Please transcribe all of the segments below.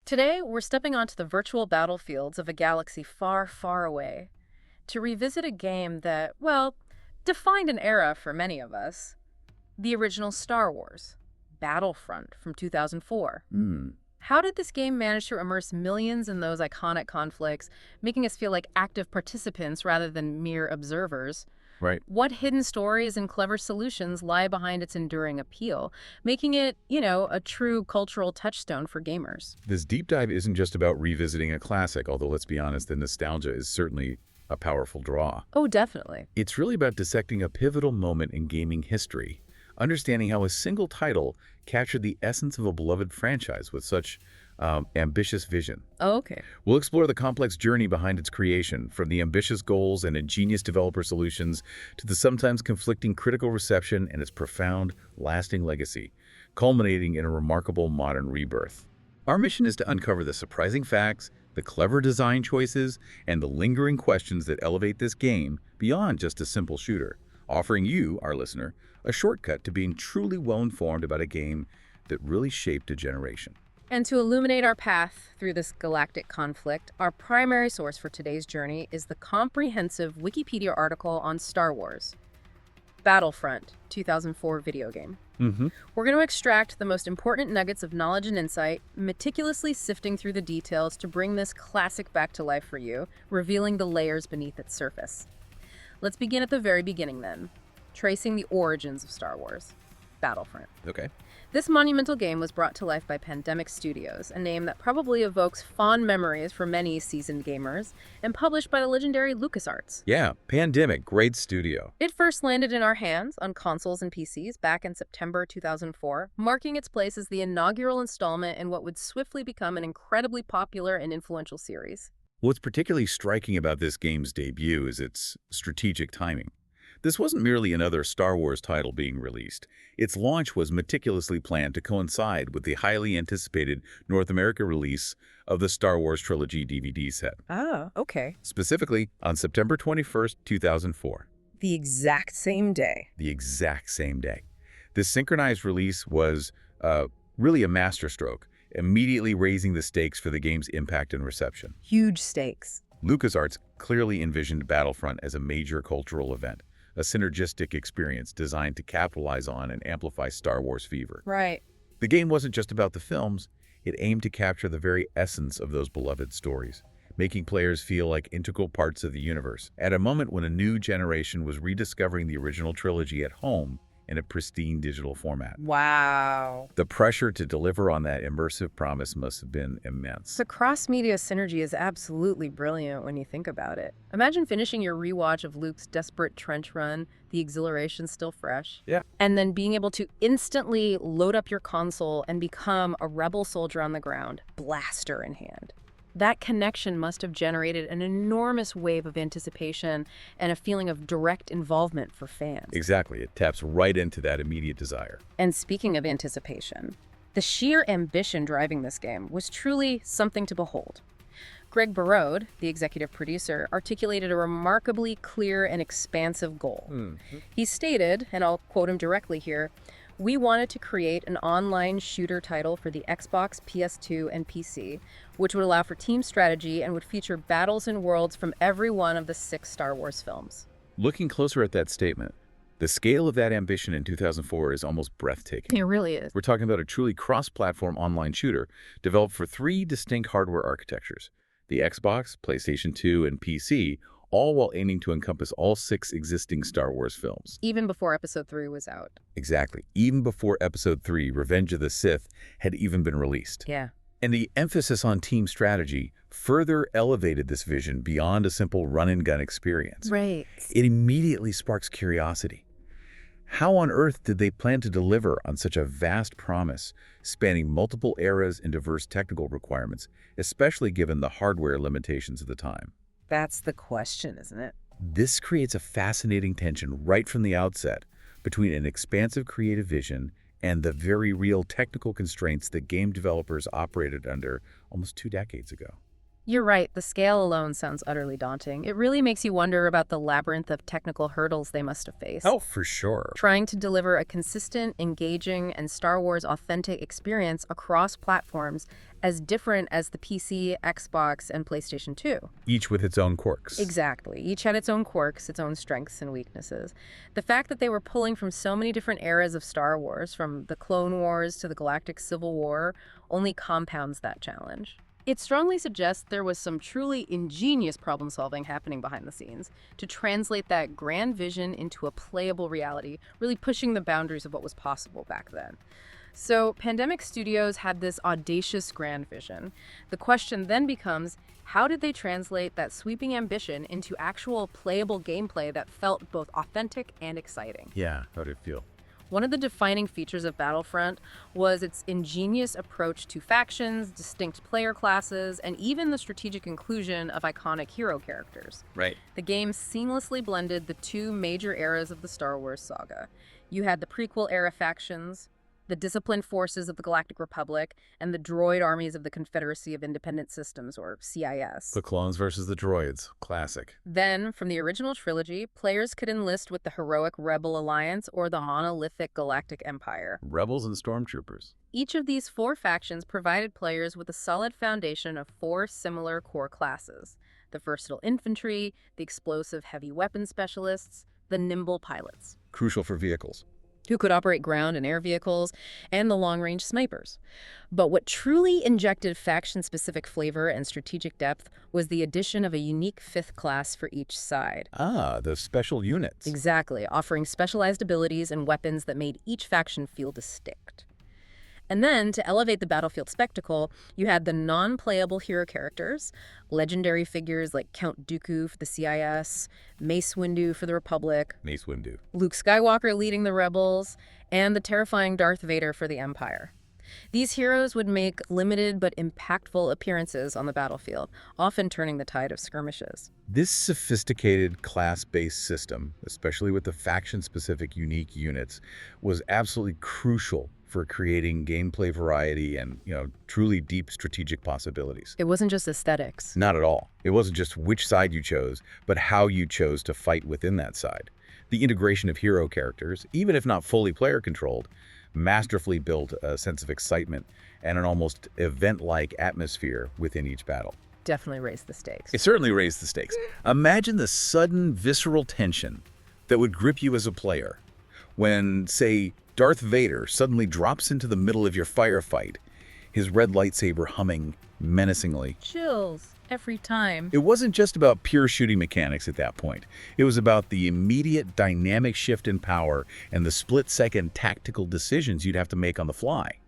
Today, we're stepping onto the virtual battlefields of a galaxy far, far away to revisit a game that, well, defined an era for many of us. The original Star Wars, Battlefront from 2004. Hmm. How did this game manage to immerse millions in those iconic conflicts, making us feel like active participants rather than mere observers? Right. What hidden stories and clever solutions lie behind its enduring appeal, making it, a true cultural touchstone for gamers? This deep dive isn't just about revisiting a classic, although let's be honest, the nostalgia is certainly a powerful draw. Oh, definitely. It's really about dissecting a pivotal moment in gaming history, understanding how a single title captured the essence of a beloved franchise with such ambitious vision. Oh, okay. We'll explore the complex journey behind its creation, from the ambitious goals and ingenious developer solutions to the sometimes conflicting critical reception and its profound, lasting legacy, culminating in a remarkable modern rebirth. Our mission is to uncover the surprising facts, the clever design choices, and the lingering questions that elevate this game beyond just a simple shooter, offering you, our listener, a shortcut to being truly well-informed about a game that really shaped a generation. And to illuminate our path through this galactic conflict, our primary source for today's journey is the comprehensive Wikipedia article on Star Wars, Battlefront 2004 video game. We're going to extract the most important nuggets of knowledge and insight, meticulously sifting through the details to bring this classic back to life for you, revealing the layers beneath its surface. Let's begin at the very beginning then, tracing the origins of Star Wars, Battlefront. Okay. This monumental game was brought to life by Pandemic Studios, a name that probably evokes fond memories for many seasoned gamers, and published by the legendary LucasArts. Yeah, Pandemic, great studio. It first landed in our hands on consoles and PCs back in September 2004, marking its place as the inaugural installment in what would swiftly become an incredibly popular and influential series. What's particularly striking about this game's debut is its strategic timing. This wasn't merely another Star Wars title being released. Its launch was meticulously planned to coincide with the highly anticipated North America release of the Star Wars Trilogy DVD set. Ah, okay. Specifically, on September 21st, 2004. The exact same day. The exact same day. This synchronized release was really a masterstroke, immediately raising the stakes for the game's impact and reception. Huge stakes. LucasArts clearly envisioned Battlefront as a major cultural event, a synergistic experience designed to capitalize on and amplify Star Wars fever. Right. The game wasn't just about the films, it aimed to capture the very essence of those beloved stories, making players feel like integral parts of the universe, at a moment when a new generation was rediscovering the original trilogy at home in a pristine digital format. Wow. The pressure to deliver on that immersive promise must have been immense. The cross-media synergy is absolutely brilliant when you think about it. Imagine finishing your rewatch of Luke's desperate trench run, the exhilaration still fresh. Yeah. And then being able to instantly load up your console and become a rebel soldier on the ground, blaster in hand. That connection must have generated an enormous wave of anticipation and a feeling of direct involvement for fans. Exactly. It taps right into that immediate desire. And speaking of anticipation, the sheer ambition driving this game was truly something to behold. Greg Barode, the executive producer, articulated a remarkably clear and expansive goal. He stated, and I'll quote him directly here, "We wanted to create an online shooter title for the Xbox, PS2, and PC, which would allow for team strategy and would feature battles and worlds from every one of the 6 Star Wars films." Looking closer at that statement, the scale of that ambition in 2004 is almost breathtaking. It really is. We're talking about a truly cross-platform online shooter developed for 3 distinct hardware architectures: the Xbox, PlayStation 2, and PC, all while aiming to encompass all 6 existing Star Wars films. Even before Episode 3 was out. Exactly. Even before Episode 3, Revenge of the Sith, had even been released. Yeah. And the emphasis on team strategy further elevated this vision beyond a simple run-and-gun experience. Right. It immediately sparks curiosity. How on earth did they plan to deliver on such a vast promise, spanning multiple eras and diverse technical requirements, especially given the hardware limitations of the time? That's the question, isn't it? This creates a fascinating tension right from the outset between an expansive creative vision and the very real technical constraints that game developers operated under almost 2 decades ago. You're right, the scale alone sounds utterly daunting. It really makes you wonder about the labyrinth of technical hurdles they must have faced. Oh, for sure. Trying to deliver a consistent, engaging, and Star Wars authentic experience across platforms as different as the PC, Xbox, and PlayStation 2. Each with its own quirks. Exactly. Each had its own quirks, its own strengths and weaknesses. The fact that they were pulling from so many different eras of Star Wars, from the Clone Wars to the Galactic Civil War, only compounds that challenge. It strongly suggests there was some truly ingenious problem-solving happening behind the scenes to translate that grand vision into a playable reality, really pushing the boundaries of what was possible back then. So, Pandemic Studios had this audacious grand vision. The question then becomes, how did they translate that sweeping ambition into actual playable gameplay that felt both authentic and exciting? Yeah, how did it feel? One of the defining features of Battlefront was its ingenious approach to factions, distinct player classes, and even the strategic inclusion of iconic hero characters. Right. The game seamlessly blended the two major eras of the Star Wars saga. You had the prequel-era factions, the disciplined forces of the Galactic Republic, and the droid armies of the Confederacy of Independent Systems, or CIS. The clones versus the droids. Classic. Then, from the original trilogy, players could enlist with the heroic Rebel Alliance or the monolithic Galactic Empire. Rebels and stormtroopers. Each of these four factions provided players with a solid foundation of four similar core classes: the versatile infantry, the explosive heavy weapon specialists, the nimble pilots, Crucial for vehicles. who could operate ground and air vehicles, and the long-range snipers. But what truly injected faction-specific flavor and strategic depth was the addition of a unique fifth class for each side. Ah, the special units. Exactly, offering specialized abilities and weapons that made each faction feel distinct. And then, to elevate the battlefield spectacle, you had the non-playable hero characters, legendary figures like Count Dooku for the CIS, Mace Windu for the Republic, Mace Windu. Luke Skywalker leading the Rebels, and the terrifying Darth Vader for the Empire. These heroes would make limited but impactful appearances on the battlefield, often turning the tide of skirmishes. This sophisticated class-based system, especially with the faction-specific unique units, was absolutely crucial for creating gameplay variety and, truly deep strategic possibilities. It wasn't just aesthetics. Not at all. It wasn't just which side you chose, but how you chose to fight within that side. The integration of hero characters, even if not fully player-controlled, masterfully built a sense of excitement and an almost event-like atmosphere within each battle. Definitely raised the stakes. It certainly raised the stakes. Imagine the sudden visceral tension that would grip you as a player when, say, Darth Vader suddenly drops into the middle of your firefight, his red lightsaber humming menacingly. Chills every time. It wasn't just about pure shooting mechanics at that point. It was about the immediate dynamic shift in power and the split-second tactical decisions you'd have to make on the fly.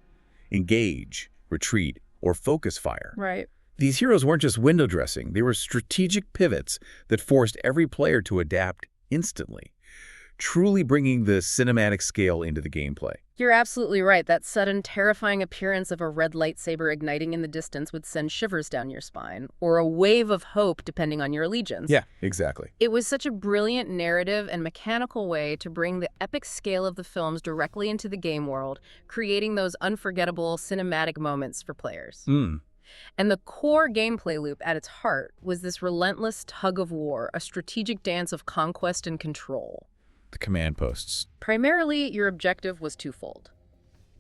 Engage, retreat, or focus fire. Right. These heroes weren't just window dressing. They were strategic pivots that forced every player to adapt instantly, truly bringing the cinematic scale into the gameplay. You're absolutely right. That sudden, terrifying appearance of a red lightsaber igniting in the distance would send shivers down your spine, or a wave of hope depending on your allegiance. Yeah, exactly. It was such a brilliant narrative and mechanical way to bring the epic scale of the films directly into the game world, creating those unforgettable cinematic moments for players. And the core gameplay loop at its heart was this relentless tug of war, a strategic dance of conquest and control. The command posts. Primarily, your objective was twofold.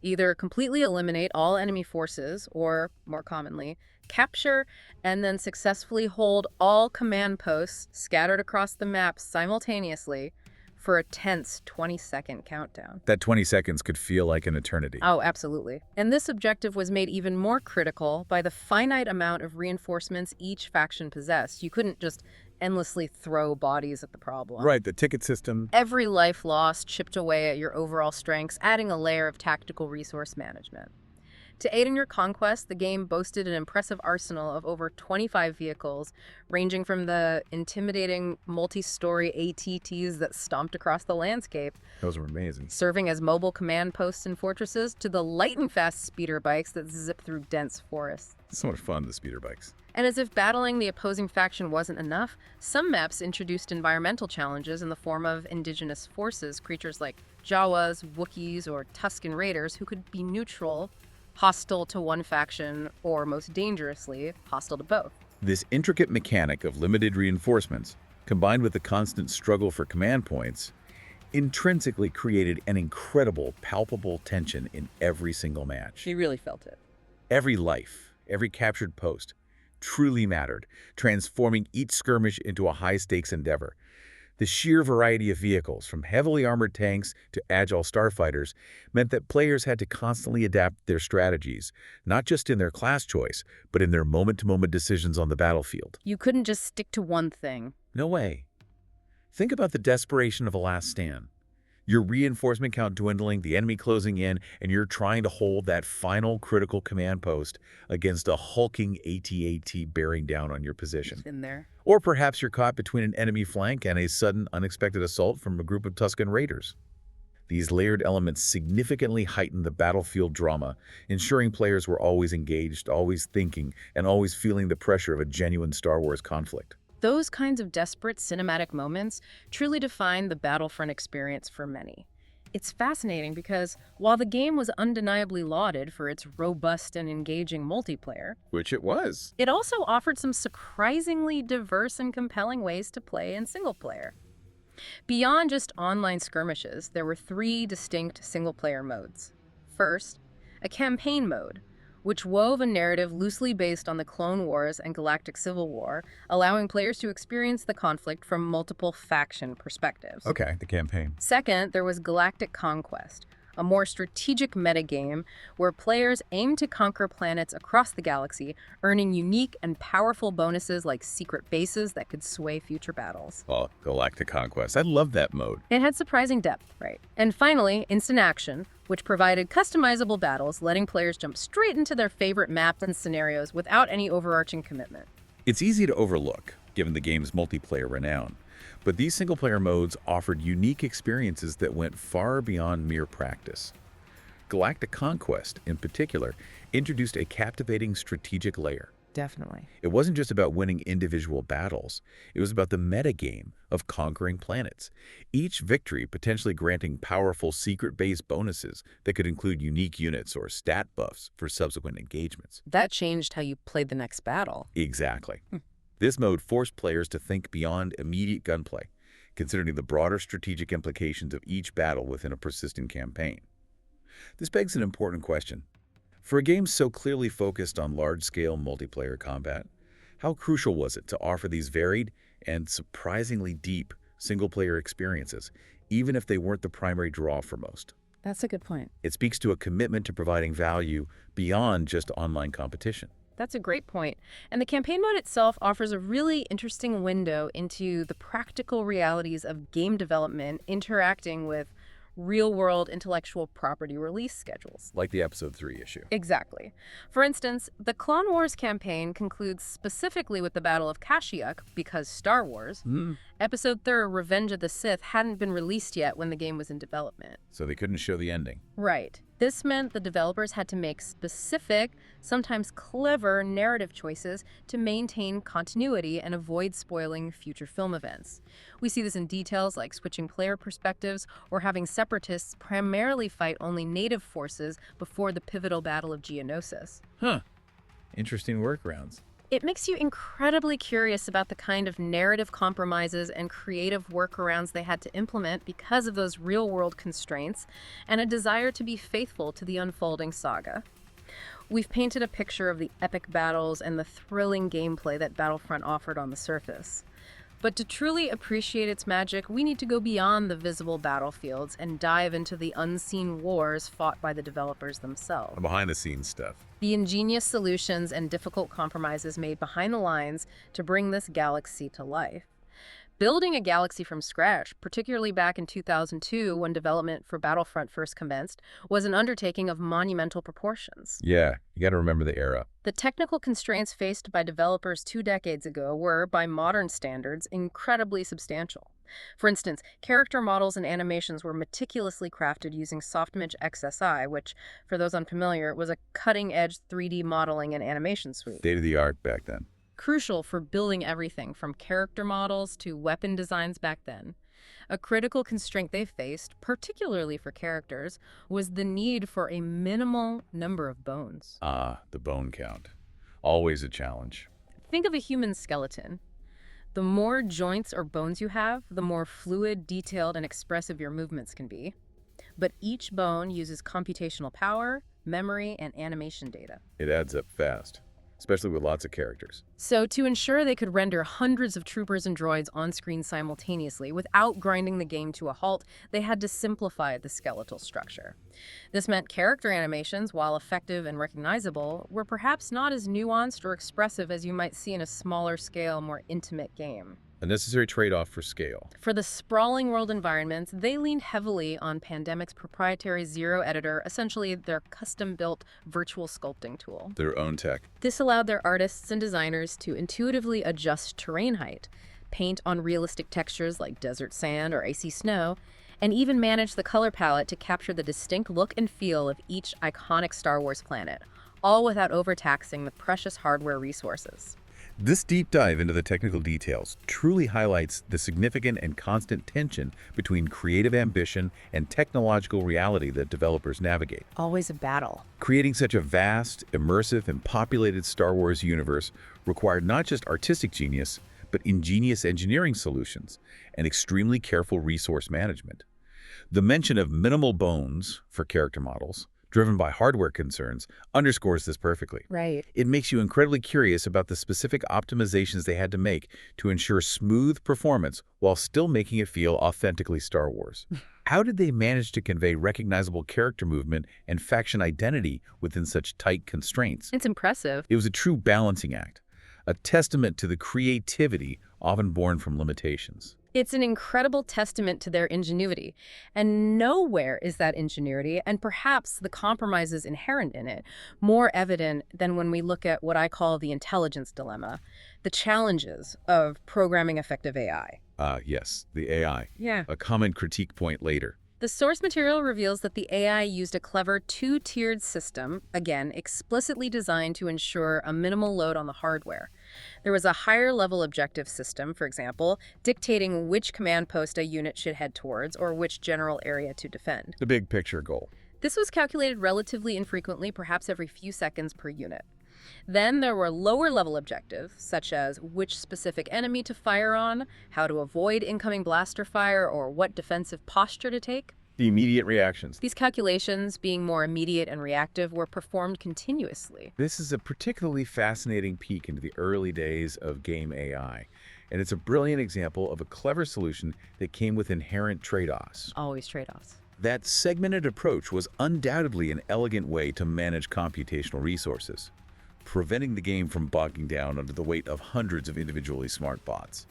Either completely eliminate all enemy forces, or, more commonly, capture and then successfully hold all command posts scattered across the map simultaneously for a tense 20-second countdown. That 20 seconds could feel like an eternity. Oh, absolutely. And this objective was made even more critical by the finite amount of reinforcements each faction possessed. You couldn't just endlessly throw bodies at the problem. Right, the ticket system. Every life lost chipped away at your overall strengths, adding a layer of tactical resource management. To aid in your conquest, the game boasted an impressive arsenal of over 25 vehicles, ranging from the intimidating multi-story ATTs that stomped across the landscape, Those were amazing. serving as mobile command posts and fortresses, to the light and fast speeder bikes that zip through dense forests. So much fun, the speeder bikes. And as if battling the opposing faction wasn't enough, some maps introduced environmental challenges in the form of ingenious forces, creatures like Jawas, Wookiees, or Tusken Raiders who could be neutral, hostile to one faction, or most dangerously, hostile to both. This intricate mechanic of limited reinforcements, combined with the constant struggle for command points, intrinsically created an incredible, palpable tension in every single match. You really felt it. Every life, every captured post, truly mattered, transforming each skirmish into a high-stakes endeavor. The sheer variety of vehicles, from heavily armored tanks to agile starfighters, meant that players had to constantly adapt their strategies, not just in their class choice, but in their moment-to-moment decisions on the battlefield. You couldn't just stick to one thing. No way. Think about the desperation of a last stand. Your reinforcement count dwindling, the enemy closing in, and you're trying to hold that final critical command post against a hulking AT-AT bearing down on your position. In there. Or perhaps you're caught between an enemy flank and a sudden, unexpected assault from a group of Tusken raiders. These layered elements significantly heighten the battlefield drama, ensuring players were always engaged, always thinking, and always feeling the pressure of a genuine Star Wars conflict. Those kinds of desperate cinematic moments truly define the Battlefront experience for many. It's fascinating because while the game was undeniably lauded for its robust and engaging multiplayer, Which it was. it also offered some surprisingly diverse and compelling ways to play in single player. Beyond just online skirmishes, there were 3 distinct single-player modes. First, a campaign mode, which wove a narrative loosely based on the Clone Wars and Galactic Civil War, allowing players to experience the conflict from multiple faction perspectives. Okay, the campaign. Second, there was Galactic Conquest, a more strategic metagame where players aim to conquer planets across the galaxy, earning unique and powerful bonuses like secret bases that could sway future battles. Oh, Galactic Conquest. I love that mode. It had surprising depth, right? And finally, Instant Action, which provided customizable battles, letting players jump straight into their favorite maps and scenarios without any overarching commitment. It's easy to overlook, given the game's multiplayer renown. But these single-player modes offered unique experiences that went far beyond mere practice. Galactic Conquest, in particular, introduced a captivating strategic layer. Definitely. It wasn't just about winning individual battles. It was about the metagame of conquering planets, each victory potentially granting powerful secret-based bonuses that could include unique units or stat buffs for subsequent engagements. That changed how you played the next battle. Exactly. This mode forced players to think beyond immediate gunplay, considering the broader strategic implications of each battle within a persistent campaign. This begs an important question. For a game so clearly focused on large-scale multiplayer combat, how crucial was it to offer these varied and surprisingly deep single-player experiences, even if they weren't the primary draw for most? That's a good point. It speaks to a commitment to providing value beyond just online competition. That's a great point. And the campaign mode itself offers a really interesting window into the practical realities of game development interacting with real-world intellectual property release schedules. Like the Episode 3 issue. Exactly. For instance, the Clone Wars campaign concludes specifically with the Battle of Kashyyyk because Star Wars. Episode 3, Revenge of the Sith, hadn't been released yet when the game was in development. So they couldn't show the ending. Right. This meant the developers had to make specific, sometimes clever narrative choices to maintain continuity and avoid spoiling future film events. We see this in details like switching player perspectives or having separatists primarily fight only native forces before the pivotal Battle of Geonosis. Interesting workarounds. It makes you incredibly curious about the kind of narrative compromises and creative workarounds they had to implement because of those real-world constraints and a desire to be faithful to the unfolding saga. We've painted a picture of the epic battles and the thrilling gameplay that Battlefront offered on the surface. But to truly appreciate its magic, we need to go beyond the visible battlefields and dive into the unseen wars fought by the developers themselves. Behind-the-scenes stuff. The ingenious solutions and difficult compromises made behind the lines to bring this galaxy to life. Building a galaxy from scratch, particularly back in 2002 when development for Battlefront first commenced, was an undertaking of monumental proportions. Yeah, you got to remember the era. The technical constraints faced by developers 2 decades ago were, by modern standards, incredibly substantial. For instance, character models and animations were meticulously crafted using SoftImage XSI, which, for those unfamiliar, was a cutting-edge 3D modeling and animation suite. State-of-the-art back then. Crucial for building everything from character models to weapon designs back then. A critical constraint they faced, particularly for characters, was the need for a minimal number of bones. The bone count. Always a challenge. Think of a human skeleton. The more joints or bones you have, the more fluid, detailed, and expressive your movements can be. But each bone uses computational power, memory, and animation data. It adds up fast, especially with lots of characters. So to ensure they could render hundreds of troopers and droids on screen simultaneously without grinding the game to a halt, they had to simplify the skeletal structure. This meant character animations, while effective and recognizable, were perhaps not as nuanced or expressive as you might see in a smaller scale, more intimate game. A necessary trade-off for scale. For the sprawling world environments, they leaned heavily on Pandemic's proprietary Zero Editor, essentially their custom-built virtual sculpting tool. Their own tech. This allowed their artists and designers to intuitively adjust terrain height, paint on realistic textures like desert sand or icy snow, and even manage the color palette to capture the distinct look and feel of each iconic Star Wars planet, all without overtaxing the precious hardware resources. This deep dive into the technical details truly highlights the significant and constant tension between creative ambition and technological reality that developers navigate. Always a battle. Creating such a vast, immersive, and populated Star Wars universe required not just artistic genius, but ingenious engineering solutions and extremely careful resource management. The mention of minimal bones for character models, driven by hardware concerns, underscores this perfectly. Right. It makes you incredibly curious about the specific optimizations they had to make to ensure smooth performance while still making it feel authentically Star Wars. How did they manage to convey recognizable character movement and faction identity within such tight constraints? It's impressive. It was a true balancing act, a testament to the creativity often born from limitations. It's an incredible testament to their ingenuity, and nowhere is that ingenuity, and perhaps the compromises inherent in it, more evident than when we look at what I call the intelligence dilemma, the challenges of programming effective AI. Yes, the AI. Yeah. A common critique point later. The source material reveals that the AI used a clever two-tiered system, again, explicitly designed to ensure a minimal load on the hardware. There was a higher-level objective system, for example, dictating which command post a unit should head towards or which general area to defend. The big picture goal. This was calculated relatively infrequently, perhaps every few seconds per unit. Then there were lower-level objectives, such as which specific enemy to fire on, how to avoid incoming blaster fire, or what defensive posture to take. The immediate reactions. These calculations, being more immediate and reactive, were performed continuously. This is a particularly fascinating peek into the early days of game AI, and it's a brilliant example of a clever solution that came with inherent trade-offs. Always trade-offs. That segmented approach was undoubtedly an elegant way to manage computational resources, preventing the game from bogging down under the weight of hundreds of individually smart bots.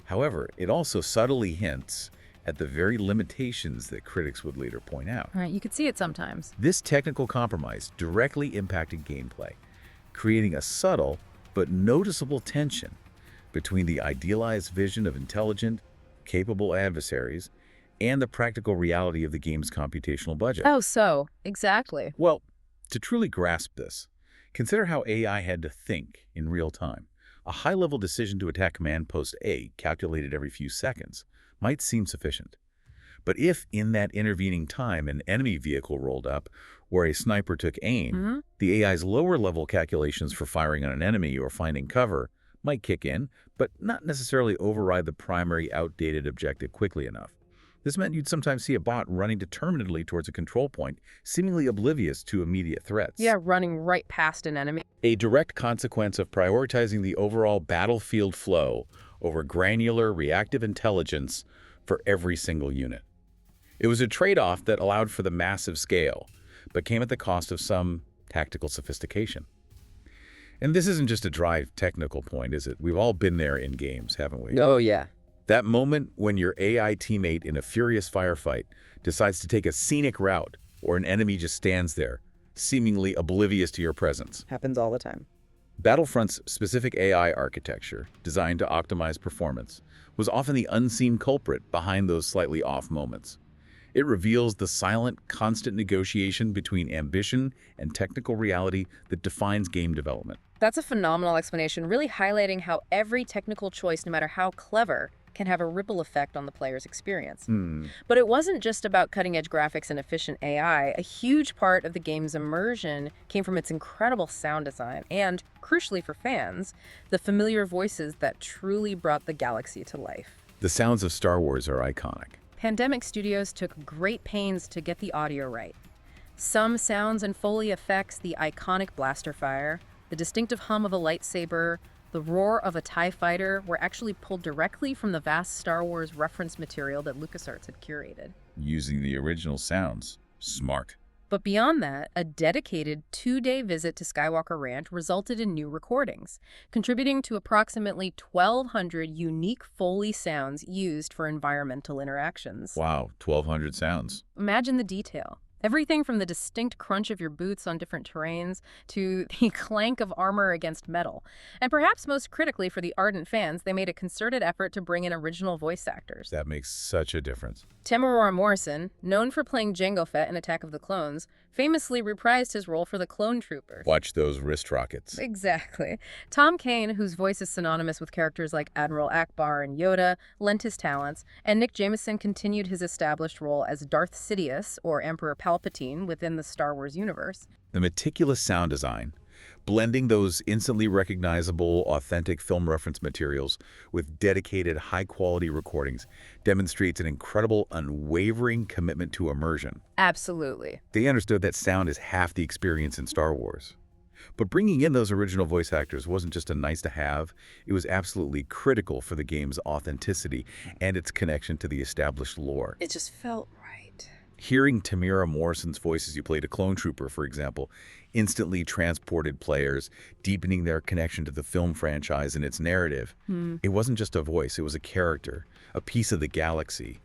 However, it also subtly hints at the very limitations that critics would later point out. Right, you could see it sometimes. This technical compromise directly impacted gameplay, creating a subtle but noticeable tension between the idealized vision of intelligent, capable adversaries and the practical reality of the game's computational budget. Oh, so, exactly. Well, to truly grasp this, consider how AI had to think in real time. A high-level decision to attack command post A, calculated every few seconds, might seem sufficient. But if in that intervening time an enemy vehicle rolled up or a sniper took aim, the AI's lower-level calculations for firing on an enemy or finding cover might kick in, but not necessarily override the primary outdated objective quickly enough. This meant you'd sometimes see a bot running determinedly towards a control point, seemingly oblivious to immediate threats. Yeah, running right past an enemy. A direct consequence of prioritizing the overall battlefield flow over granular reactive intelligence for every single unit. It was a trade-off that allowed for the massive scale, but came at the cost of some tactical sophistication. And this isn't just a dry technical point, is it? We've all been there in games, haven't we? Oh, yeah. That moment when your AI teammate in a furious firefight decides to take a scenic route, or an enemy just stands there, seemingly oblivious to your presence. Happens all the time. Battlefront's specific AI architecture, designed to optimize performance, was often the unseen culprit behind those slightly off moments. It reveals the silent, constant negotiation between ambition and technical reality that defines game development. That's a phenomenal explanation, really highlighting how every technical choice, no matter how clever, can have a ripple effect on the player's experience. Hmm. But it wasn't just about cutting-edge graphics and efficient AI. A huge part of the game's immersion came from its incredible sound design and, crucially for fans, the familiar voices that truly brought the galaxy to life. The sounds of Star Wars are iconic. Pandemic Studios took great pains to get the audio right. Some sounds and Foley effects, the iconic blaster fire, the distinctive hum of a lightsaber, the roar of a TIE fighter were actually pulled directly from the vast Star Wars reference material that LucasArts had curated. Using the original sounds. Smart. But beyond that, a dedicated 2-day visit to Skywalker Ranch resulted in new recordings, contributing to approximately 1,200 unique Foley sounds used for environmental interactions. Wow, 1,200 sounds. Imagine the detail. Everything from the distinct crunch of your boots on different terrains to the clank of armor against metal. And perhaps most critically for the ardent fans, they made a concerted effort to bring in original voice actors. That makes such a difference. Temuera Morrison, known for playing Jango Fett in Attack of the Clones, famously reprised his role for the clone troopers. Watch those wrist rockets. Exactly. Tom Kane, whose voice is synonymous with characters like Admiral Akbar and Yoda, lent his talents, and Nick Jameson continued his established role as Darth Sidious, or Emperor Palpatine, within the Star Wars universe. The meticulous sound design, blending those instantly recognizable, authentic film reference materials with dedicated, high-quality recordings, demonstrates an incredible, unwavering commitment to immersion. Absolutely. They understood that sound is half the experience in Star Wars. But bringing in those original voice actors wasn't just a nice-to-have, it was absolutely critical for the game's authenticity and its connection to the established lore. It just felt right. Hearing Temuera Morrison's voice as you played a clone trooper, for example, instantly transported players, deepening their connection to the film franchise and its narrative. It wasn't just a voice, it was a character, a piece of the galaxy.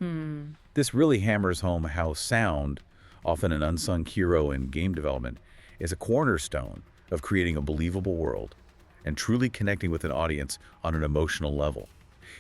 This really hammers home how sound, often an unsung hero in game development, is a cornerstone of creating a believable world and truly connecting with an audience on an emotional level.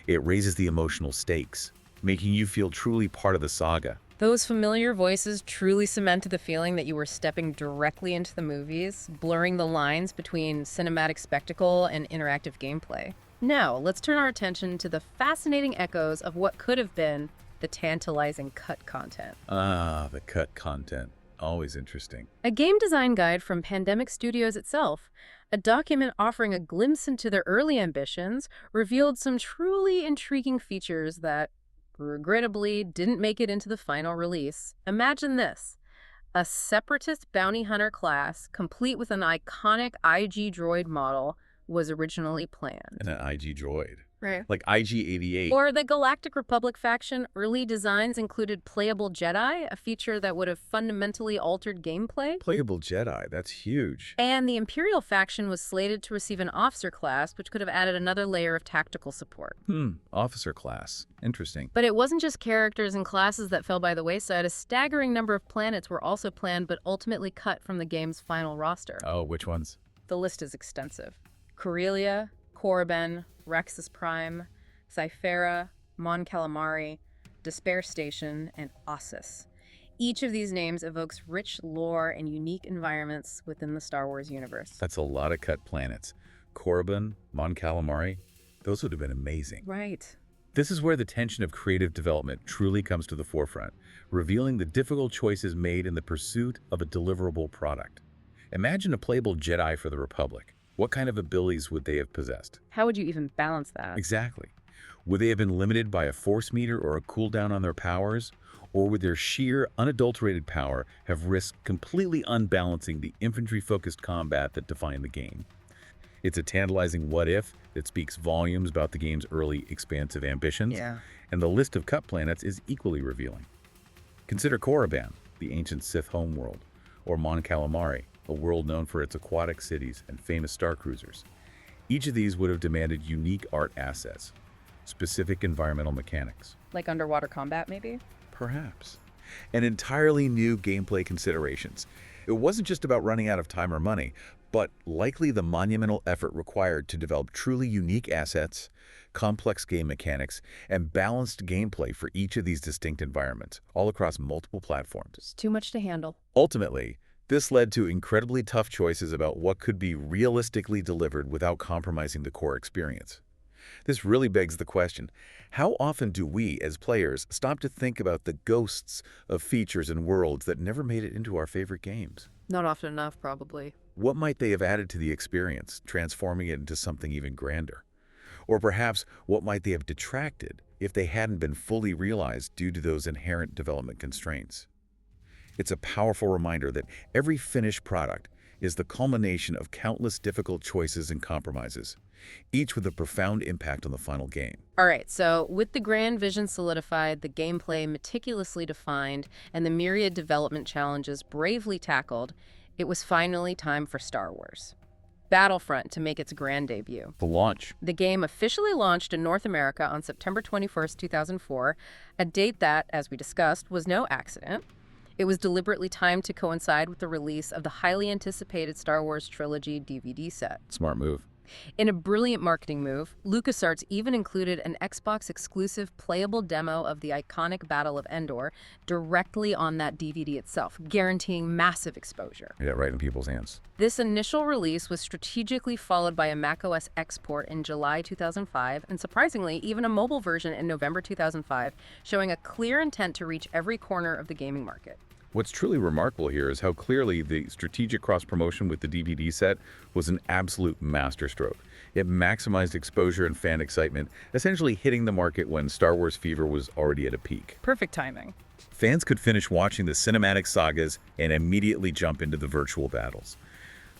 It raises the emotional stakes, making you feel truly part of the saga. Those familiar voices truly cemented the feeling that you were stepping directly into the movies, blurring the lines between cinematic spectacle and interactive gameplay. Now, let's turn our attention to the fascinating echoes of what could have been the tantalizing cut content. Ah, the cut content. Always interesting. A game design guide from Pandemic Studios itself, a document offering a glimpse into their early ambitions, revealed some truly intriguing features that regrettably didn't make it into the final release. Imagine this. A separatist bounty hunter class, complete with an iconic IG droid model, was originally planned. And an IG droid. Right. Like IG-88. For the Galactic Republic faction, early designs included playable Jedi, a feature that would have fundamentally altered gameplay. Playable Jedi, that's huge. And the Imperial faction was slated to receive an officer class, which could have added another layer of tactical support. Officer class. Interesting. But it wasn't just characters and classes that fell by the wayside. A staggering number of planets were also planned but ultimately cut from the game's final roster. Oh, which ones? The list is extensive. Corellia, Korriban, Rexus Prime, Cyphera, Mon Calamari, Despair Station, and Ossus. Each of these names evokes rich lore and unique environments within the Star Wars universe. That's a lot of cut planets. Korriban, Mon Calamari, those would have been amazing. Right. This is where the tension of creative development truly comes to the forefront, revealing the difficult choices made in the pursuit of a deliverable product. Imagine a playable Jedi for the Republic. What kind of abilities would they have possessed? How would you even balance that? Exactly. Would they have been limited by a force meter or a cooldown on their powers? Or would their sheer, unadulterated power have risked completely unbalancing the infantry-focused combat that defined the game? It's a tantalizing what-if that speaks volumes about the game's early, expansive ambitions, and the list of cut planets is equally revealing. Consider Korriban, the ancient Sith homeworld, or Mon Calamari, a world known for its aquatic cities and famous star cruisers. Each of these would have demanded unique art assets, specific environmental mechanics. Like underwater combat, maybe? Perhaps. And entirely new gameplay considerations. It wasn't just about running out of time or money, but likely the monumental effort required to develop truly unique assets, complex game mechanics, and balanced gameplay for each of these distinct environments, all across multiple platforms. It's too much to handle. Ultimately, this led to incredibly tough choices about what could be realistically delivered without compromising the core experience. This really begs the question, how often do we, as players, stop to think about the ghosts of features and worlds that never made it into our favorite games? Not often enough, probably. What might they have added to the experience, transforming it into something even grander? Or perhaps, what might they have detracted if they hadn't been fully realized due to those inherent development constraints? It's a powerful reminder that every finished product is the culmination of countless difficult choices and compromises, each with a profound impact on the final game. All right, so with the grand vision solidified, the gameplay meticulously defined, and the myriad development challenges bravely tackled, it was finally time for Star Wars. Battlefront to make its grand debut. The launch. The game officially launched in North America on September 21st, 2004, a date that, as we discussed, was no accident. It was deliberately timed to coincide with the release of the highly anticipated Star Wars Trilogy DVD set. Smart move. In a brilliant marketing move, LucasArts even included an Xbox-exclusive playable demo of the iconic Battle of Endor directly on that DVD itself, guaranteeing massive exposure. Yeah, right in people's hands. This initial release was strategically followed by a macOS export in July 2005, and surprisingly, even a mobile version in November 2005, showing a clear intent to reach every corner of the gaming market. What's truly remarkable here is how clearly the strategic cross-promotion with the DVD set was an absolute masterstroke. It maximized exposure and fan excitement, essentially hitting the market when Star Wars fever was already at a peak. Perfect timing. Fans could finish watching the cinematic sagas and immediately jump into the virtual battles.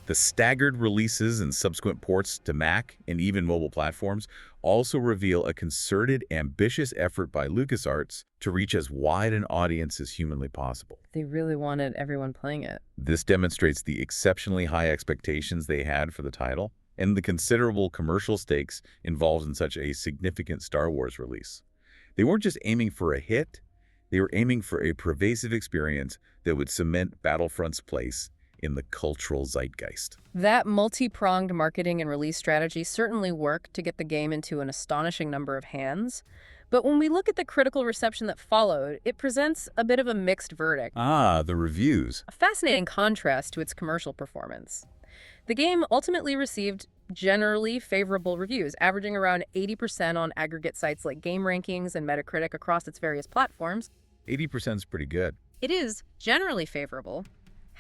The staggered releases and subsequent ports to Mac and even mobile platforms also reveal a concerted, ambitious effort by LucasArts to reach as wide an audience as humanly possible. They really wanted everyone playing it. This demonstrates the exceptionally high expectations they had for the title and the considerable commercial stakes involved in such a significant Star Wars release. They weren't just aiming for a hit, they were aiming for a pervasive experience that would cement Battlefront's place in the cultural zeitgeist. That multi-pronged marketing and release strategy certainly worked to get the game into an astonishing number of hands. But when we look at the critical reception that followed, it presents a bit of a mixed verdict. Ah, the reviews. A fascinating contrast to its commercial performance. The game ultimately received generally favorable reviews, averaging around 80% on aggregate sites like Game Rankings and Metacritic across its various platforms. 80% is pretty good. It is generally favorable.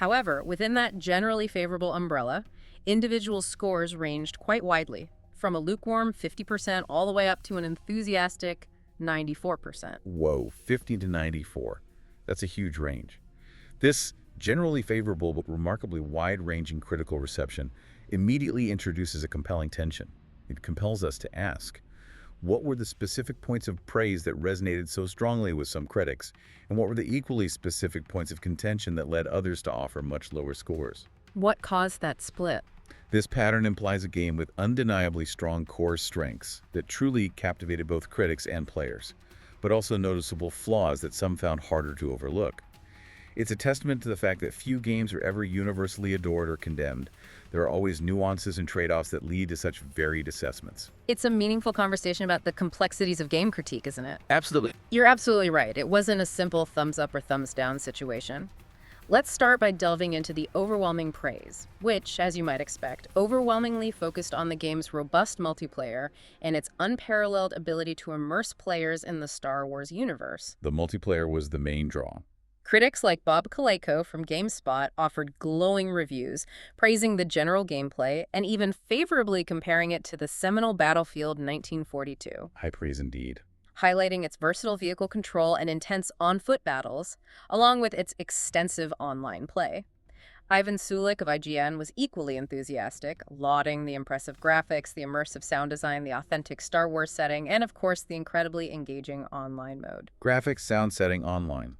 However, within that generally favorable umbrella, individual scores ranged quite widely, from a lukewarm 50% all the way up to an enthusiastic 94%. Whoa, 50 to 94. That's a huge range. This generally favorable but remarkably wide-ranging critical reception immediately introduces a compelling tension. It compels us to ask, what were the specific points of praise that resonated so strongly with some critics, and what were the equally specific points of contention that led others to offer much lower scores? What caused that split? This pattern implies a game with undeniably strong core strengths that truly captivated both critics and players, but also noticeable flaws that some found harder to overlook. It's a testament to the fact that few games are ever universally adored or condemned. There are always nuances and trade-offs that lead to such varied assessments. It's a meaningful conversation about the complexities of game critique, isn't it? Absolutely. You're absolutely right. It wasn't a simple thumbs up or thumbs down situation. Let's start by delving into the overwhelming praise, which, as you might expect, overwhelmingly focused on the game's robust multiplayer and its unparalleled ability to immerse players in the Star Wars universe. The multiplayer was the main draw. Critics like Bob Kaleko from GameSpot offered glowing reviews, praising the general gameplay and even favorably comparing it to the seminal Battlefield 1942. High praise indeed. Highlighting its versatile vehicle control and intense on-foot battles, along with its extensive online play. Ivan Sulik of IGN was equally enthusiastic, lauding the impressive graphics, the immersive sound design, the authentic Star Wars setting, and of course the incredibly engaging online mode. Graphics, sound setting, online.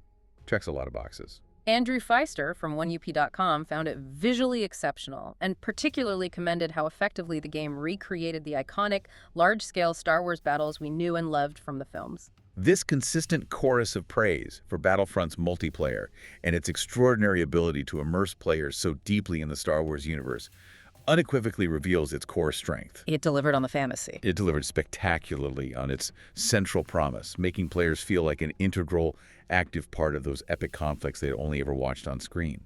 Checks a lot of boxes. Andrew Feister from 1UP.com found it visually exceptional and particularly commended how effectively the game recreated the iconic, large-scale Star Wars battles we knew and loved from the films. This consistent chorus of praise for Battlefront's multiplayer and its extraordinary ability to immerse players so deeply in the Star Wars universe unequivocally reveals its core strength. It delivered on the fantasy. It delivered spectacularly on its central promise, making players feel like an integral, active part of those epic conflicts they'd only ever watched on screen.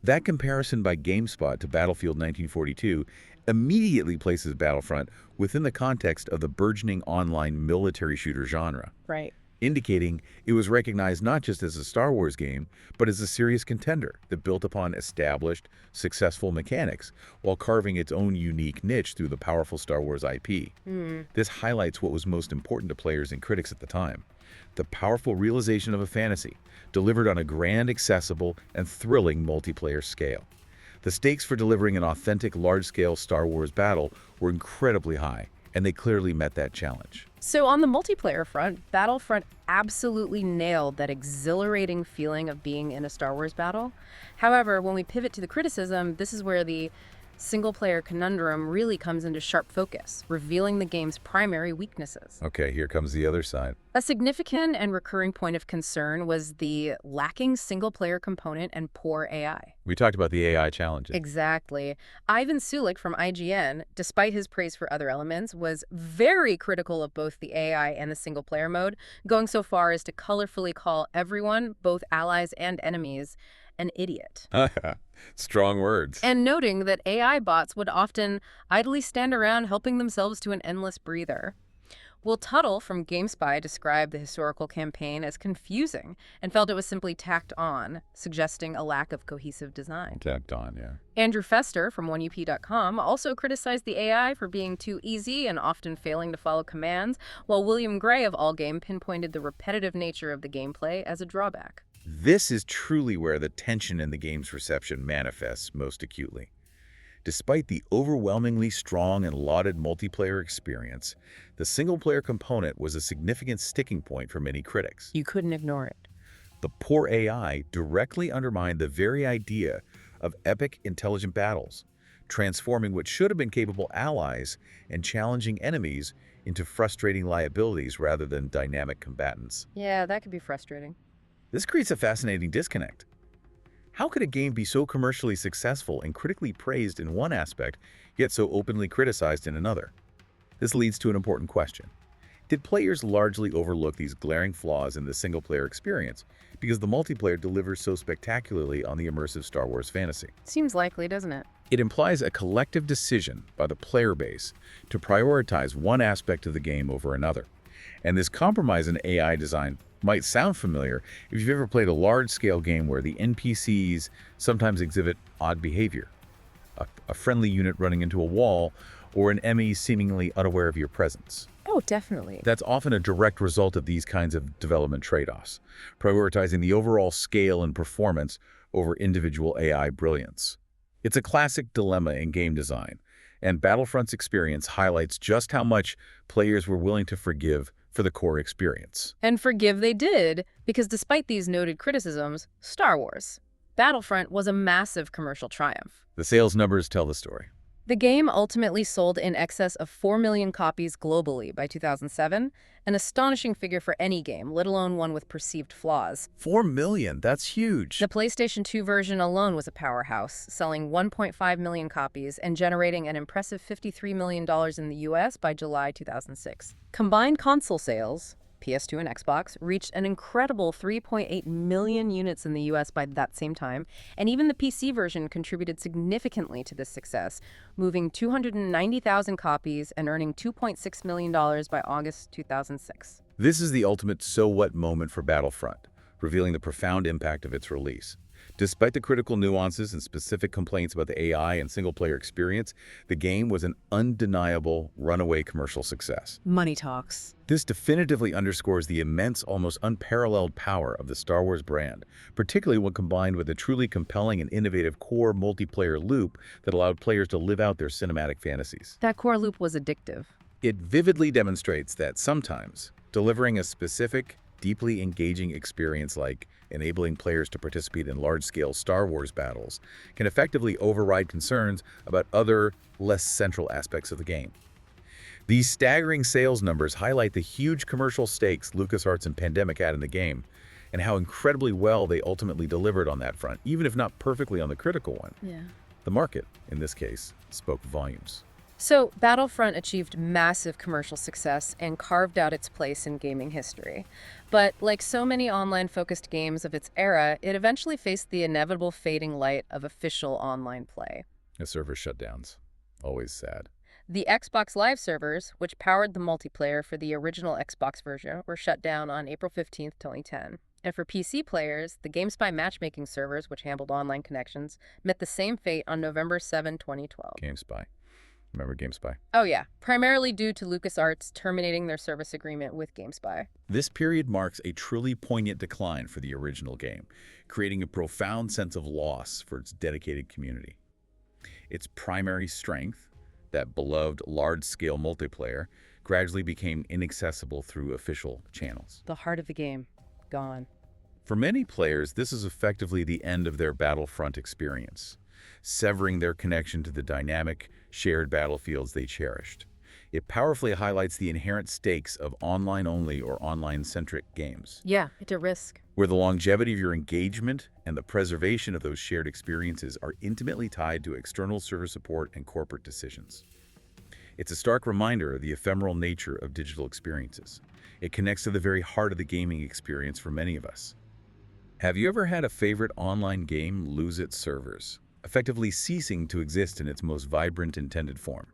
That comparison by GameSpot to Battlefield 1942 immediately places Battlefront within the context of the burgeoning online military shooter genre, Right. indicating it was recognized not just as a Star Wars game, but as a serious contender that built upon established, successful mechanics while carving its own unique niche through the powerful Star Wars IP. This highlights what was most important to players and critics at the time: the powerful realization of a fantasy, delivered on a grand, accessible, and thrilling multiplayer scale. The stakes for delivering an authentic, large-scale Star Wars battle were incredibly high, and they clearly met that challenge. So on the multiplayer front, Battlefront absolutely nailed that exhilarating feeling of being in a Star Wars battle. However, when we pivot to the criticism, this is where the single-player conundrum really comes into sharp focus, revealing the game's primary weaknesses. Okay, here comes the other side. A significant and recurring point of concern was the lacking single-player component and poor AI. We talked about the AI challenges. Exactly. Ivan Sulik from IGN, despite his praise for other elements, was very critical of both the AI and the single-player mode, going so far as to colorfully call everyone, both allies and enemies, an idiot. Strong words. And noting that AI bots would often idly stand around helping themselves to an endless breather. Will Tuttle from GameSpy described the historical campaign as confusing and felt it was simply tacked on, suggesting a lack of cohesive design. Tacked on, yeah. Andrew Fester from 1UP.com also criticized the AI for being too easy and often failing to follow commands, while William Gray of Allgame pinpointed the repetitive nature of the gameplay as a drawback. This is truly where the tension in the game's reception manifests most acutely. Despite the overwhelmingly strong and lauded multiplayer experience, the single-player component was a significant sticking point for many critics. You couldn't ignore it. The poor AI directly undermined the very idea of epic, intelligent battles, transforming what should have been capable allies and challenging enemies into frustrating liabilities rather than dynamic combatants. Yeah, that could be frustrating. This creates a fascinating disconnect. How could a game be so commercially successful and critically praised in one aspect, yet so openly criticized in another? This leads to an important question. Did players largely overlook these glaring flaws in the single-player experience because the multiplayer delivers so spectacularly on the immersive Star Wars fantasy? Seems likely, doesn't it? It implies a collective decision by the player base to prioritize one aspect of the game over another. And this compromise in AI design might sound familiar if you've ever played a large-scale game where the NPCs sometimes exhibit odd behavior. A friendly unit running into a wall, or an enemy seemingly unaware of your presence. Oh, definitely. That's often a direct result of these kinds of development trade-offs, prioritizing the overall scale and performance over individual AI brilliance. It's a classic dilemma in game design, and Battlefront's experience highlights just how much players were willing to forgive for the core experience. And forgive they did, because despite these noted criticisms, Star Wars Battlefront was a massive commercial triumph. The sales numbers tell the story. The game ultimately sold in excess of 4 million copies globally by 2007, an astonishing figure for any game, let alone one with perceived flaws. 4 million, that's huge. The PlayStation 2 version alone was a powerhouse, selling 1.5 million copies and generating an impressive $53 million in the US by July 2006. Combined console sales, PS2 and Xbox, reached an incredible 3.8 million units in the US by that same time, and even the PC version contributed significantly to this success, moving 290,000 copies and earning $2.6 million by August 2006. This is the ultimate so what moment for Battlefront, revealing the profound impact of its release. Despite the critical nuances and specific complaints about the AI and single-player experience, the game was an undeniable runaway commercial success. Money talks. This definitively underscores the immense, almost unparalleled power of the Star Wars brand, particularly when combined with a truly compelling and innovative core multiplayer loop that allowed players to live out their cinematic fantasies. That core loop was addictive. It vividly demonstrates that sometimes delivering a specific, deeply engaging experience like enabling players to participate in large-scale Star Wars battles can effectively override concerns about other, less central aspects of the game. These staggering sales numbers highlight the huge commercial stakes LucasArts and Pandemic had in the game, and how incredibly well they ultimately delivered on that front, even if not perfectly on the critical one. Yeah. The market, in this case, spoke volumes. So, Battlefront achieved massive commercial success and carved out its place in gaming history. But like so many online-focused games of its era, it eventually faced the inevitable fading light of official online play. The server shutdowns. Always sad. The Xbox Live servers, which powered the multiplayer for the original Xbox version, were shut down on April 15th, 2010. And for PC players, the GameSpy matchmaking servers, which handled online connections, met the same fate on November 7, 2012. GameSpy. Remember GameSpy? Oh yeah, primarily due to LucasArts terminating their service agreement with GameSpy. This period marks a truly poignant decline for the original game, creating a profound sense of loss for its dedicated community. Its primary strength, that beloved large-scale multiplayer, gradually became inaccessible through official channels. The heart of the game, gone. For many players, this is effectively the end of their Battlefront experience, severing their connection to the dynamic, shared battlefields they cherished. It powerfully highlights the inherent stakes of online-only or online-centric games, Yeah, it's a risk. where the longevity of your engagement and the preservation of those shared experiences are intimately tied to external server support and corporate decisions. It's a stark reminder of the ephemeral nature of digital experiences. It connects to the very heart of the gaming experience for many of us. Have you ever had a favorite online game lose its servers, effectively ceasing to exist in its most vibrant intended form?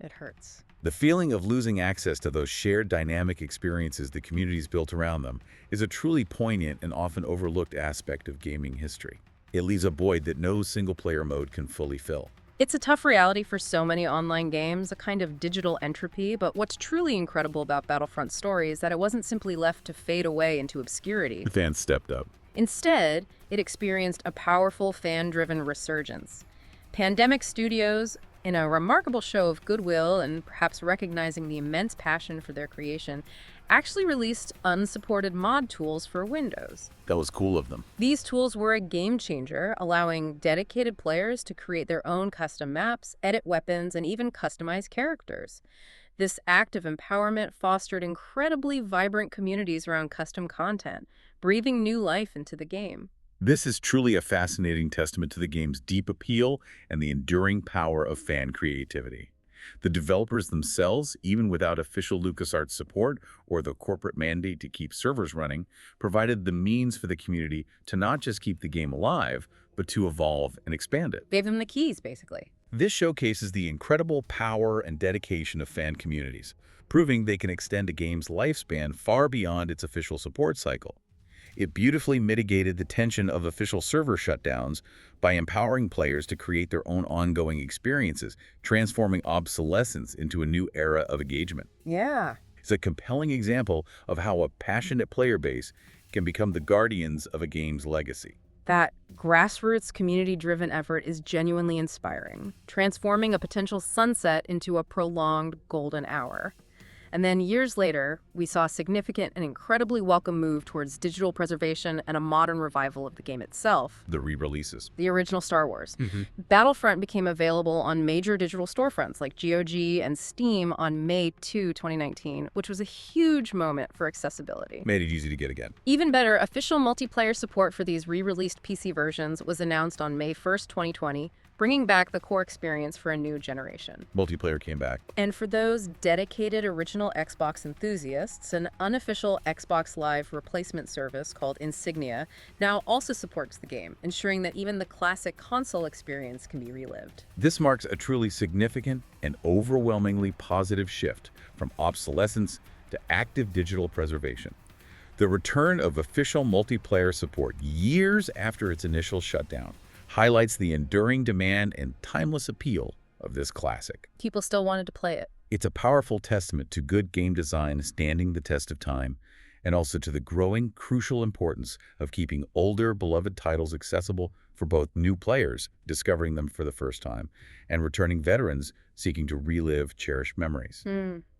It hurts. The feeling of losing access to those shared dynamic experiences the communities built around them is a truly poignant and often overlooked aspect of gaming history. It leaves a void that no single-player mode can fully fill. It's a tough reality for so many online games, a kind of digital entropy, but what's truly incredible about Battlefront's story is that it wasn't simply left to fade away into obscurity. The fans stepped up. Instead, it experienced a powerful fan-driven resurgence. Pandemic Studios, in a remarkable show of goodwill and perhaps recognizing the immense passion for their creation, actually released unsupported mod tools for Windows. That was cool of them. These tools were a game changer, allowing dedicated players to create their own custom maps, edit weapons, and even customize characters. This act of empowerment fostered incredibly vibrant communities around custom content, breathing new life into the game. This is truly a fascinating testament to the game's deep appeal and the enduring power of fan creativity. The developers themselves, even without official LucasArts support or the corporate mandate to keep servers running, provided the means for the community to not just keep the game alive, but to evolve and expand it. Gave them the keys, basically. This showcases the incredible power and dedication of fan communities, proving they can extend a game's lifespan far beyond its official support cycle. It beautifully mitigated the tension of official server shutdowns by empowering players to create their own ongoing experiences, transforming obsolescence into a new era of engagement. Yeah. It's a compelling example of how a passionate player base can become the guardians of a game's legacy. That grassroots, community-driven effort is genuinely inspiring, transforming a potential sunset into a prolonged golden hour. And then years later, we saw a significant and incredibly welcome move towards digital preservation and a modern revival of the game itself. The re-releases. The original Star Wars. Battlefront became available on major digital storefronts like GOG and Steam on May 2, 2019, which was a huge moment for accessibility. Made it easy to get again. Even better, official multiplayer support for these re-released PC versions was announced on May 1st, 2020, bringing back the core experience for a new generation. Multiplayer came back. And for those dedicated original Xbox enthusiasts, an unofficial Xbox Live replacement service called Insignia now also supports the game, ensuring that even the classic console experience can be relived. This marks a truly significant and overwhelmingly positive shift from obsolescence to active digital preservation. The return of official multiplayer support years after its initial shutdown highlights the enduring demand and timeless appeal of this classic. People still wanted to play it. It's a powerful testament to good game design standing the test of time, and also to the growing crucial importance of keeping older, beloved titles accessible for both new players discovering them for the first time and returning veterans seeking to relive cherished memories.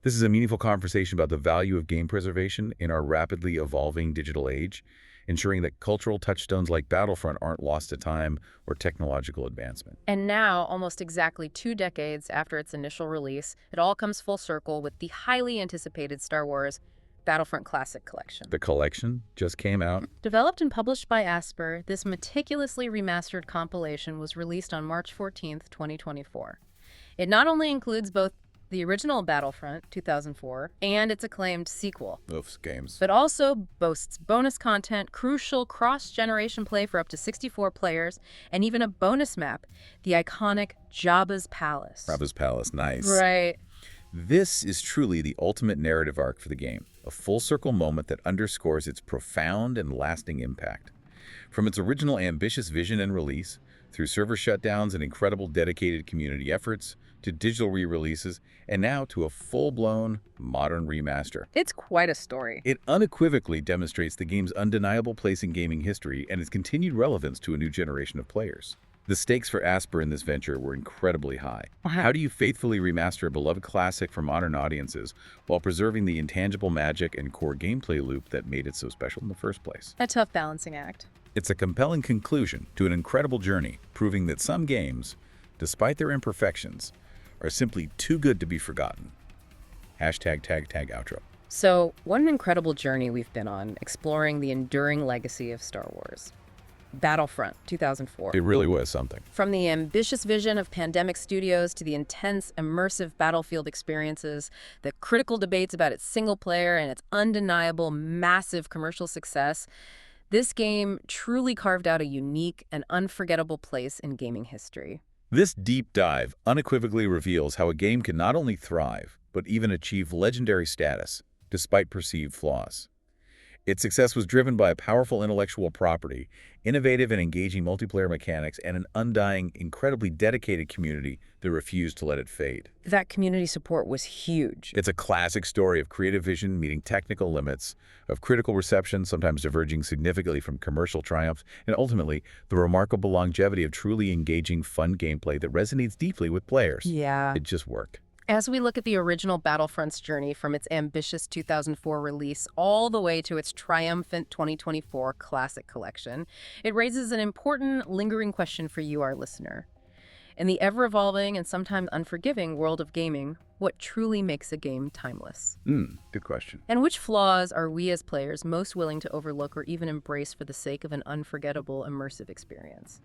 This is a meaningful conversation about the value of game preservation in our rapidly evolving digital age, ensuring that cultural touchstones like Battlefront aren't lost to time or technological advancement. And now, almost exactly 2 decades after its initial release, it all comes full circle with the highly anticipated Star Wars Battlefront Classic Collection. The collection just came out. Developed and published by Asper, this meticulously remastered compilation was released on March 14th, 2024. It not only includes both the original Battlefront 2004, and its acclaimed sequel, Those games. but also boasts bonus content, crucial cross-generation play for up to 64 players, and even a bonus map, the iconic Jabba's Palace. Jabba's Palace, nice. Right. This is truly the ultimate narrative arc for the game, a full-circle moment that underscores its profound and lasting impact. From its original ambitious vision and release, through server shutdowns and incredible dedicated community efforts, to digital re-releases, and now to a full-blown, modern remaster. It's quite a story. It unequivocally demonstrates the game's undeniable place in gaming history and its continued relevance to a new generation of players. The stakes for Asper in this venture were incredibly high. How do you faithfully remaster a beloved classic for modern audiences while preserving the intangible magic and core gameplay loop that made it so special in the first place? A tough balancing act. It's a compelling conclusion to an incredible journey, proving that some games, despite their imperfections, are simply too good to be forgotten. Hashtag tag outro. So, what an incredible journey we've been on, exploring the enduring legacy of Star Wars. Battlefront 2004. It really was something. From the ambitious vision of Pandemic Studios to the intense, immersive battlefield experiences, the critical debates about its single player and its undeniable, massive commercial success, this game truly carved out a unique and unforgettable place in gaming history. This deep dive unequivocally reveals how a game can not only thrive, but even achieve legendary status, despite perceived flaws. Its success was driven by a powerful intellectual property, innovative and engaging multiplayer mechanics, and an undying, incredibly dedicated community that refused to let it fade. That community support was huge. It's a classic story of creative vision meeting technical limits, of critical reception sometimes diverging significantly from commercial triumphs, and ultimately, the remarkable longevity of truly engaging, fun gameplay that resonates deeply with players. Yeah. It just worked. As we look at the original Battlefront's journey from its ambitious 2004 release all the way to its triumphant 2024 classic collection, it raises an important, lingering question for you, our listener. In the ever-evolving and sometimes unforgiving world of gaming, what truly makes a game timeless? Good question. And which flaws are we as players most willing to overlook or even embrace for the sake of an unforgettable, immersive experience?